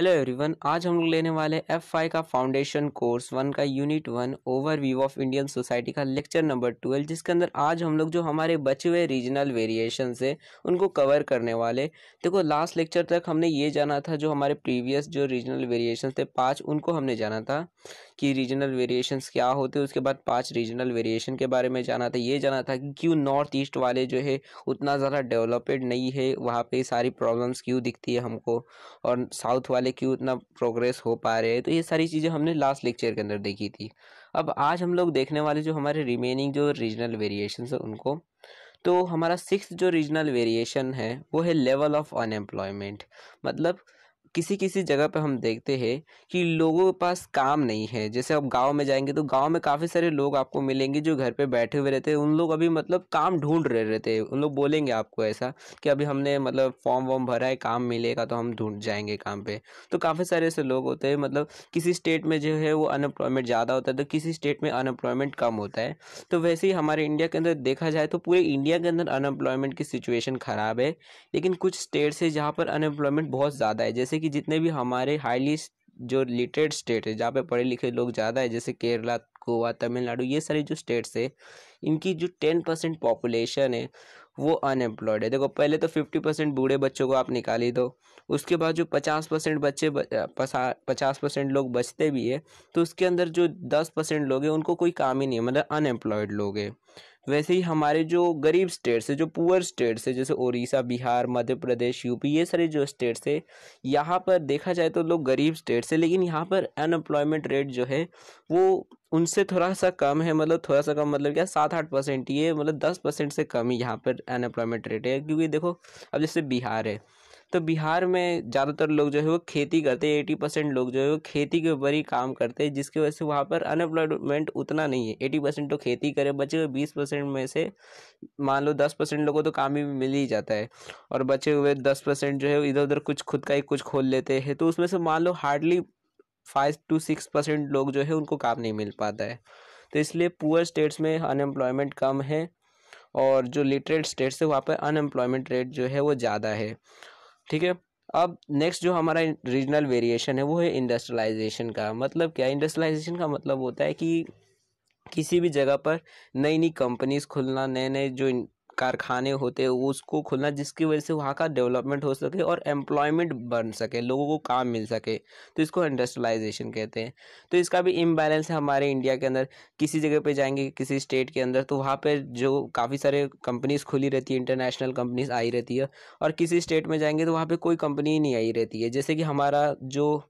Hello everyone, आज हम लोग लेने वाले F5 का फाउंडेशन कोर्स 1 का unit 1 overview of Indian society का लेक्चर नंबर 12, जिसके अंदर आज हम लोग जो हमारे बचे हुए रीजनल वेरिएशन है उनको कवर करने वाले। देखो, लास्ट लेक्चर तक हमने ये जाना था, जो हमारे प्रीवियस जो रीजनल वेरिएशन थे 5, उनको हमने जाना था कि रीजनल वेरिएशंस क्या होते हैं। उसके बाद 5 रीजनल वेरिएशन के बारे में जाना था। ये जाना था कि क्यों नॉर्थ ईस्ट वाले जो है उतना ज़्यादा डेवलप्ड नहीं है, वहाँ पे सारी प्रॉब्लम्स क्यों दिखती है हमको, और साउथ वाले क्यों उतना प्रोग्रेस हो पा रहे हैं। तो ये सारी चीज़ें हमने लास्ट लेक्चर के अंदर देखी थी। अब आज हम लोग देखने वाले जो हमारे रिमेनिंग जो रीजनल वेरिएशन है उनको। तो हमारा 6th जो रीजनल वेरिएशन है वो है लेवल ऑफ अनएम्प्लॉयमेंट। मतलब किसी किसी जगह पे हम देखते हैं कि लोगों के पास काम नहीं है। जैसे अब गांव में जाएंगे तो गांव में काफ़ी सारे लोग आपको मिलेंगे जो घर पे बैठे हुए रहते हैं। उन लोग अभी मतलब काम ढूंढ रहे रहते हैं। उन लोग बोलेंगे आपको ऐसा कि अभी हमने मतलब फॉर्म वॉर्म भरा है, काम मिलेगा तो हम ढूंढ जाएंगे काम पे। तो काफ़ी सारे ऐसे लोग होते हैं। मतलब किसी स्टेट में जो है वो अनएम्प्लॉयमेंट ज़्यादा होता है तो किसी स्टेट में अनएम्प्लॉयमेंट कम होता है। तो वैसे ही हमारे इंडिया के अंदर देखा जाए तो पूरे इंडिया के अंदर अनएम्प्लॉयमेंट की सिचुएशन ख़राब है। लेकिन कुछ स्टेट्स है जहाँ पर अनएम्प्लॉयमेंट बहुत ज़्यादा है। जैसे कि जितने भी हमारे हाईली जो लिटरेट स्टेट है, जहाँ पे पढ़े लिखे लोग ज़्यादा है, जैसे केरला, गोवा, तमिलनाडु, ये सारी जो स्टेट्स है, इनकी जो 10% पॉपुलेशन है वो अनएम्प्लॉयड है। देखो, पहले तो 50% बूढ़े बच्चों को आप निकाल ही दो। उसके बाद जो 50% बच्चे 50% लोग बचते भी है, तो उसके अंदर जो 10% लोग हैं उनको कोई काम ही नहीं है, मतलब अनएम्प्लॉयड लोग हैं। वैसे ही हमारे जो गरीब स्टेट्स है, जो पुअर स्टेट्स है, जैसे उड़ीसा, बिहार, मध्य प्रदेश, यूपी, ये सारे जो स्टेट्स है, यहाँ पर देखा जाए तो लोग गरीब स्टेट्स है, लेकिन यहाँ पर अनएम्प्लॉयमेंट रेट जो है वो उनसे थोड़ा सा कम है। मतलब थोड़ा सा कम मतलब क्या, 7-8% ही है। मतलब 10% से कम ही यहाँ पर अनएम्प्लॉयमेंट रेट है। क्योंकि देखो, अब जैसे बिहार है तो बिहार में ज़्यादातर लोग जो है वो खेती करते हैं। 80% लोग जो है वो खेती के ऊपर ही काम करते हैं, जिसकी वजह से वहाँ पर अनएम्प्लॉयमेंट उतना नहीं है। 80% तो खेती करे, बचे हुए 20% में से मान लो 10% लोगों को तो काम ही मिल ही जाता है, और बचे हुए 10% जो है इधर उधर कुछ खुद का ही कुछ खोल लेते हैं। तो उसमें से मान लो हार्डली 5-6% लोग जो है उनको काम नहीं मिल पाता है। तो इसलिए पुअर स्टेट्स में अनएम्प्लॉयमेंट कम है, और जो लिटरेट स्टेट्स है वहाँ पर अनएम्प्लॉयमेंट रेट जो है वो ज़्यादा है। ठीक है। अब नेक्स्ट जो हमारा रीजनल वेरिएशन है वो है इंडस्ट्रियलाइजेशन का। मतलब क्या, इंडस्ट्रियलाइजेशन का मतलब होता है कि किसी भी जगह पर नई नई कंपनीज खुलना, नए नए जो कारखाने होते हैं उसको खुलना, जिसकी वजह से वहाँ का डेवलपमेंट हो सके और एम्प्लॉयमेंट बन सके, लोगों को काम मिल सके। तो इसको इंडस्ट्रियलाइजेशन कहते हैं। तो इसका भी इम्बैलेंस है हमारे इंडिया के अंदर। किसी जगह पे जाएंगे, किसी स्टेट के अंदर, तो वहाँ पे जो काफ़ी सारे कंपनीज खुली रहती है, इंटरनेशनल कंपनीज आई रहती है, और किसी स्टेट में जाएंगे तो वहाँ पे कोई कंपनी ही नहीं आई रहती है। जैसे कि हमारा जो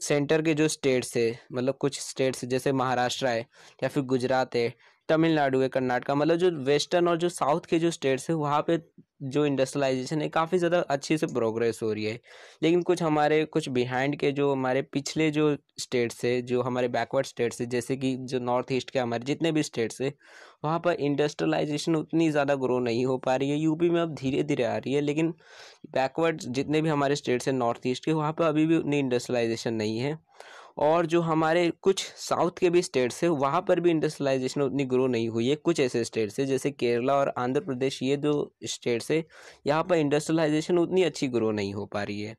सेंटर के जो स्टेट्स है, मतलब कुछ स्टेट्स जैसे महाराष्ट्र है, या फिर गुजरात है, तमिलनाडु है, कर्नाटका, मतलब जो वेस्टर्न और जो साउथ के जो स्टेट्स है वहाँ पे जो इंडस्ट्रियलाइजेशन है काफ़ी ज़्यादा अच्छी से प्रोग्रेस हो रही है। लेकिन कुछ बिहाइंड के जो हमारे पिछले जो स्टेट्स है, जो हमारे बैकवर्ड स्टेट्स है, जैसे कि जो नॉर्थ ईस्ट के हमारे जितने भी स्टेट्स है, वहाँ पर इंडस्ट्रियलाइजेशन उतनी ज़्यादा ग्रो नहीं हो पा रही है। यूपी में अब धीरे धीरे आ रही है, लेकिन बैकवर्ड जितने भी हमारे स्टेट्स हैं नॉर्थ ईस्ट के, वहाँ पर अभी भी उतनी इंडस्ट्रियलाइजेशन नहीं है। और जो हमारे कुछ साउथ के भी स्टेट्स है वहाँ पर भी इंडस्ट्रियलाइजेशन उतनी ग्रो नहीं हुई है। कुछ ऐसे स्टेट्स है जैसे केरला और आंध्र प्रदेश, ये जो स्टेट्स है यहाँ पर इंडस्ट्रियलाइजेशन उतनी अच्छी ग्रो नहीं हो पा रही है।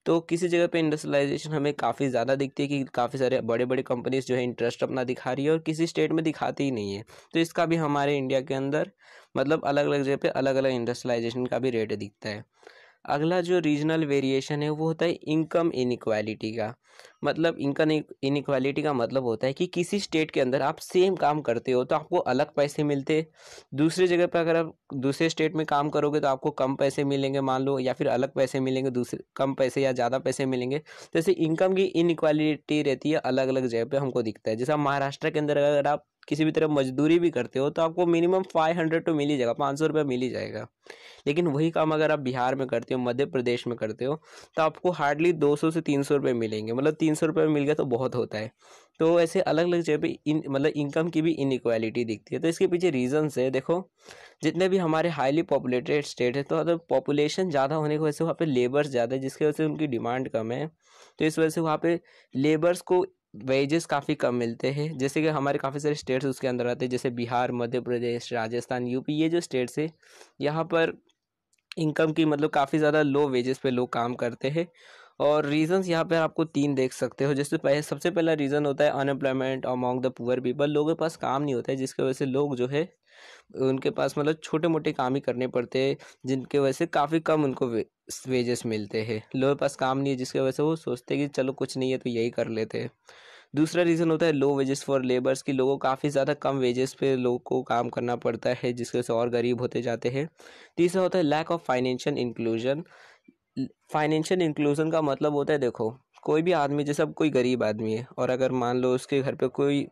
तो किसी जगह पे इंडस्ट्रियलाइजेशन हमें काफ़ी ज़्यादा दिखती है कि काफ़ी सारे बड़े बड़े कंपनीज जो है इंटरेस्ट अपना दिखा रही है, और किसी स्टेट में दिखाती ही नहीं है। तो इसका भी हमारे इंडिया के अंदर मतलब अलग अलग जगह पे अलग अलग इंडस्ट्रियलाइजेशन का भी रेट दिखता है। अगला जो रीजनल वेरिएशन है वो होता है इनकम इनइक्वालिटी का। मतलब इनकम इनइक्वालिटी का मतलब होता है कि किसी स्टेट के अंदर आप सेम काम करते हो तो आपको अलग पैसे मिलते, दूसरी जगह पर अगर आप दूसरे स्टेट में काम करोगे तो आपको कम पैसे मिलेंगे मान लो, या फिर अलग पैसे मिलेंगे, दूसरे कम पैसे या ज़्यादा पैसे मिलेंगे। जैसे इनकम की इनइक्वालिटी रहती है अलग अलग जगह पे हमको दिखता है। जैसे महाराष्ट्र के अंदर अगर आप किसी भी तरह मजदूरी भी करते हो तो आपको मिनिमम 500 तो मिल ही जाएगा, 500 रुपये मिल ही जाएगा। लेकिन वही काम अगर आप बिहार में करते हो, मध्य प्रदेश में करते हो, तो आपको हार्डली 200 से 300 रुपये मिलेंगे। मतलब 300 रुपये मिल गया तो बहुत होता है। तो ऐसे अलग अलग जगह पे मतलब इनकम की भी इनइक्वालिटी दिखती है। तो इसके पीछे रीजंस है। देखो, जितने भी हमारे हाईली पॉपुलेटेड स्टेट है, तो अगर पॉपुलेशन ज़्यादा होने की वजह से वहाँ पे लेबर्स ज़्यादा है, जिसकी वजह से उनकी डिमांड कम है। तो इस वजह से वहाँ पे लेबर्स को वेजेस काफ़ी कम मिलते हैं। जैसे कि हमारे काफ़ी सारे स्टेट्स उसके अंदर आते हैं, जैसे बिहार, मध्य प्रदेश, राजस्थान, यूपी, ये जो स्टेट्स है यहाँ पर इनकम की मतलब काफ़ी ज़्यादा लो वेजेस पे लोग काम करते हैं। और रीजंस यहाँ पे आपको 3 देख सकते हो। जैसे सबसे पहला रीज़न होता है unemployment among the poor people. लोगों के पास काम नहीं होता है, जिसकी वजह से लोग जो है उनके पास मतलब छोटे मोटे काम ही करने पड़ते हैं, जिनके वजह से काफ़ी कम उनको वेजेस मिलते हैं। लोगों के पास काम नहीं है, जिसकी वजह से वो सोचते हैं कि चलो कुछ नहीं है तो यही कर लेते हैं। दूसरा रीज़न होता है लो वेजेस फॉर लेबर्स, की लोगों को काफ़ी ज़्यादा कम वेजेस पे लोगों को काम करना पड़ता है, जिसकी वजह से और गरीब होते जाते हैं। तीसरा होता है lack of financial inclusion. Financial inclusion का मतलब होता है, देखो कोई भी आदमी, जैसे अब कोई गरीब आदमी है और अगर मान लो उसके घर पे कोई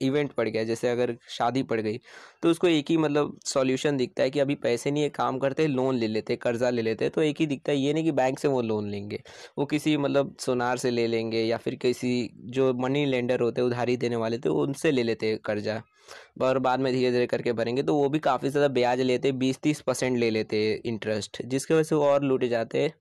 इवेंट पड़ गया, जैसे अगर शादी पड़ गई, तो उसको एक ही मतलब सॉल्यूशन दिखता है कि अभी पैसे नहीं है, काम करते लोन ले लेते, कर्जा ले लेते। तो एक ही दिखता है, ये नहीं कि बैंक से वो लोन लेंगे, वो किसी मतलब सोनार से ले लेंगे या फिर किसी जो मनी लेंडर होते हैं, उधारी देने वाले, तो उनसे ले लेते हैं कर्जा, और बाद में धीरे धीरे करके भरेंगे। तो वो भी काफ़ी ज़्यादा ब्याज लेते, 20-30% ले लेते इंटरेस्ट, जिसकी वजह से वो और लूटे जाते हैं।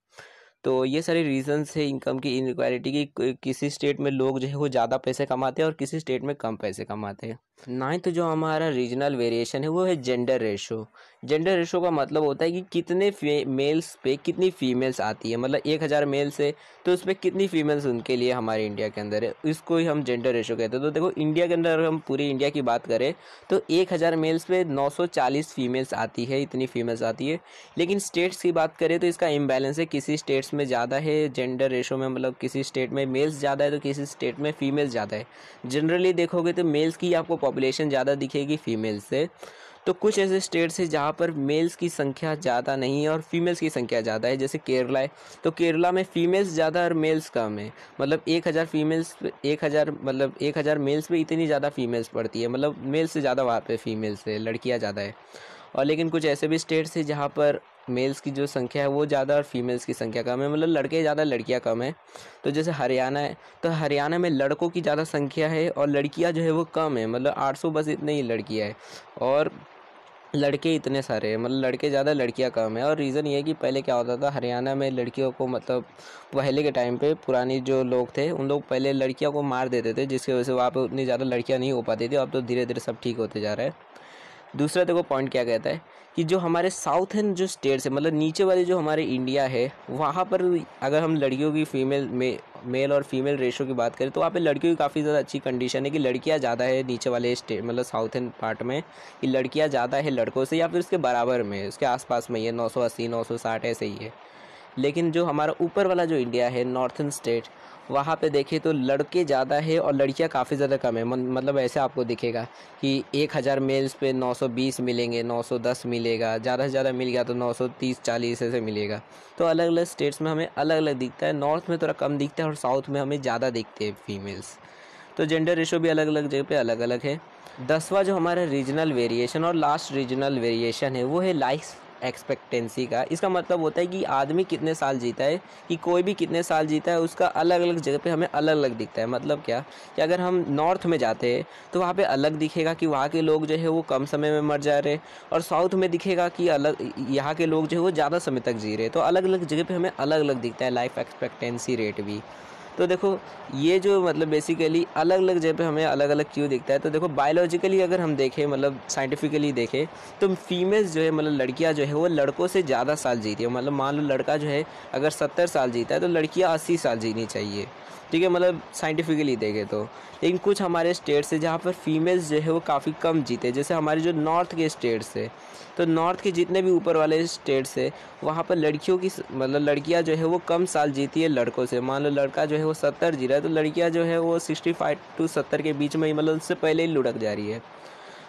तो ये सारे रीजंस है इनकम की इनइक्वालिटी की। किसी स्टेट में लोग जो है वो ज़्यादा पैसे कमाते हैं और किसी स्टेट में कम पैसे कमाते हैं। नाइन्थ जो हमारा रीजनल वेरिएशन है वो है जेंडर रेशो। जेंडर रेशो का मतलब होता है कि कितने मेल्स पे कितनी फीमेल्स आती है, मतलब 1000 मेल्स है तो उसमें कितनी फीमेल्स उनके लिए हमारे इंडिया के अंदर है, इसको ही हम जेंडर रेशो कहते हैं। तो देखो इंडिया के अंदर हम पूरी इंडिया की बात करें तो 1000 मेल्स पे 940 फीमेल्स आती है, इतनी फीमेल्स आती है। लेकिन स्टेट्स की बात करें तो इसका इम्बैलेंस है, किसी स्टेट्स में ज़्यादा है जेंडर रेशो में, मतलब किसी स्टेट में मेल्स ज़्यादा है तो किसी स्टेट में फीमेल्स ज़्यादा है। जनरली देखोगे तो मेल्स की आपको पॉपुलेशन ज़्यादा दिखेगी फीमेल्स से। तो कुछ ऐसे स्टेट्स हैं जहाँ पर मेल्स की संख्या ज़्यादा नहीं है और फीमेल्स की संख्या ज़्यादा है, जैसे केरला है। तो केरला में फीमेल्स ज़्यादा और मेल्स कम है, मतलब 1000 फीमेल्स 1000 मतलब 1000 मेल्स पे इतनी ज़्यादा फीमेल्स पड़ती है, मतलब मेल्स से ज़्यादा वहाँ पे फीमेल्स है, लड़कियाँ ज़्यादा है। और लेकिन कुछ ऐसे भी स्टेट्स हैं जहाँ पर मेल्स की जो संख्या है वो ज़्यादा और फीमेल्स की संख्या कम है, मतलब लड़के ज़्यादा लड़कियाँ कम है। तो जैसे हरियाणा है, तो हरियाणा में लड़कों की ज़्यादा संख्या है और लड़कियाँ जो है वो कम है, मतलब 800 बस इतने ही लड़कियाँ है और लड़के इतने सारे हैं, मतलब लड़के ज़्यादा लड़कियाँ कम है। और रीज़न ये है कि पहले क्या होता था, हरियाणा में लड़कियों को मतलब पहले के टाइम पे पुरानी जो लोग थे उन लोग पहले लड़कियों को मार देते थे, जिसकी वजह से वहाँ पे उतनी ज़्यादा लड़कियाँ नहीं हो पाती थी। अब तो धीरे धीरे सब ठीक होते जा रहा है। दूसरा देखो पॉइंट क्या कहता है कि जो हमारे साउथर्न जो स्टेट्स है, मतलब नीचे वाले जो हमारे इंडिया है, वहाँ पर अगर हम लड़कियों की मेल और फीमेल रेशो की बात करें तो वहाँ पे लड़कियों की काफ़ी ज़्यादा अच्छी कंडीशन है कि लड़कियाँ ज़्यादा है नीचे वाले स्टेट, मतलब साउथर्न पार्ट में, कि लड़कियाँ ज़्यादा है लड़कों से या फिर उसके बराबर में, उसके आसपास में ही है, 980 960 ऐसे ही है। लेकिन जो हमारा ऊपर वाला जो इंडिया है, नॉर्थन स्टेट, वहाँ पे देखें तो लड़के ज़्यादा है और लड़कियाँ काफ़ी ज़्यादा कम है। मतलब ऐसे आपको दिखेगा कि 1000 मेल्स पे 920 मिलेंगे, 910 मिलेगा, ज़्यादा से ज़्यादा मिल गया तो 930-40 ऐसे मिलेगा। तो अलग अलग स्टेट्स में हमें अलग अलग दिखता है, नॉर्थ में थोड़ा कम दिखता है और साउथ में हमें ज़्यादा दिखते हैं फीमेल्स। तो जेंडर रेशो भी अलग अलग जगह पे अलग अलग है। 10वां जो हमारा रीजनल वेरिएशन और लास्ट रीजनल वेरिएशन है वो है लाइफ एक्सपेक्टेंसी का। इसका मतलब होता है कि आदमी कितने साल जीता है, कि कोई भी कितने साल जीता है, उसका अलग अलग जगह पे हमें अलग अलग दिखता है। मतलब क्या कि अगर हम नॉर्थ में जाते हैं तो वहाँ पे अलग दिखेगा कि वहाँ के लोग जो है वो कम समय में मर जा रहे हैं, और साउथ में दिखेगा कि अलग यहाँ के लोग जो है वो ज़्यादा समय तक जी रहे हैं। तो अलग अलग जगह पे हमें अलग अलग दिखता है लाइफ एक्सपेक्टेंसी रेट भी। तो देखो ये जो मतलब बेसिकली अलग अलग जगह पे हमें अलग अलग क्यों दिखता है, तो देखो बायोलॉजिकली अगर हम देखें, मतलब साइंटिफिकली देखें, तो फीमेल्स जो है मतलब लड़कियां जो है वो लड़कों से ज़्यादा साल जीती है। मतलब मान लो लड़का जो है अगर 70 साल जीता है तो लड़कियां 80 साल जीनी चाहिए, ठीक है, मतलब साइंटिफिकली देखें तो। लेकिन कुछ हमारे स्टेट्स है जहाँ पर फीमेल्स जो है वो काफ़ी कम जीते, जैसे हमारे जो नॉर्थ के स्टेट्स है, तो नॉर्थ के जितने भी ऊपर वाले स्टेट्स है वहाँ पर लड़कियों की मतलब लड़कियाँ जो है वो कम साल जीती है लड़कों से। मान लो लड़का जो है वो 70 जी रहा है तो लड़कियाँ जो है वो 65 to 70 के बीच में ही, मतलब उससे पहले ही लुढ़क जा रही है।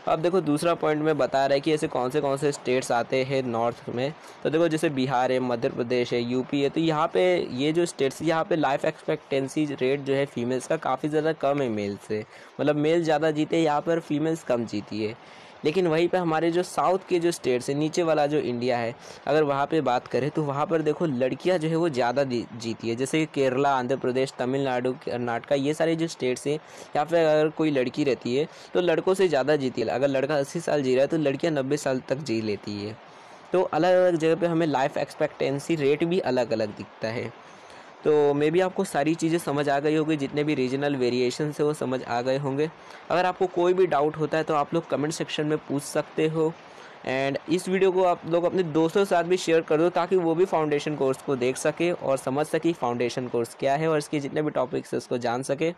अब देखो दूसरा पॉइंट में बता रहा है कि ऐसे कौन से स्टेट्स आते हैं नॉर्थ में। तो देखो जैसे बिहार है, मध्य प्रदेश है, यूपी है, तो यहाँ पे ये जो स्टेट्स, यहाँ पे लाइफ एक्सपेक्टेंसी रेट जो है फीमेल्स का काफ़ी ज़्यादा कम है मेल से, मतलब मेल ज़्यादा जीते हैं यहाँ पर, फीमेल्स कम जीती है। लेकिन वहीं पे हमारे जो साउथ के जो स्टेट्स है, नीचे वाला जो इंडिया है, अगर वहाँ पे बात करें तो वहाँ पर देखो लड़कियाँ जो है वो ज़्यादा जीती है, जैसे कि केरला, आंध्र प्रदेश, तमिलनाडु, कर्नाटक, ये सारे जो स्टेट्स हैं यहाँ पे अगर कोई लड़की रहती है तो लड़कों से ज़्यादा जीती है। अगर लड़का 80 साल जी रहा है तो लड़कियाँ 90 साल तक जी लेती है। तो अलग अलग जगह पे हमें लाइफ एक्सपेक्टेंसी रेट भी अलग अलग दिखता है। तो मे बी आपको सारी चीज़ें समझ आ गई होगी, जितने भी रीजनल वेरिएशन है वो समझ आ गए होंगे। अगर आपको कोई भी डाउट होता है तो आप लोग कमेंट सेक्शन में पूछ सकते हो। एंड इस वीडियो को आप लोग अपने दोस्तों के साथ भी शेयर कर दो ताकि वो भी फाउंडेशन कोर्स को देख सके और समझ सके फाउंडेशन कोर्स क्या है और इसके जितने भी टॉपिक्स है उसको जान सके।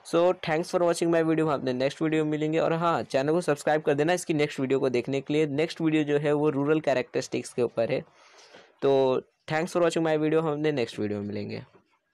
So thanks for watching my video. हम अपने नेक्स्ट वीडियो में मिलेंगे और हाँ, चैनल को सब्सक्राइब कर देना इसकी नेक्स्ट वीडियो को देखने के लिए। नेक्स्ट वीडियो जो है वो रूरल कैरेक्टरिस्टिक्स के ऊपर है। तो thanks for watching my video. हम अपने नेक्स्ट वीडियो में मिलेंगे।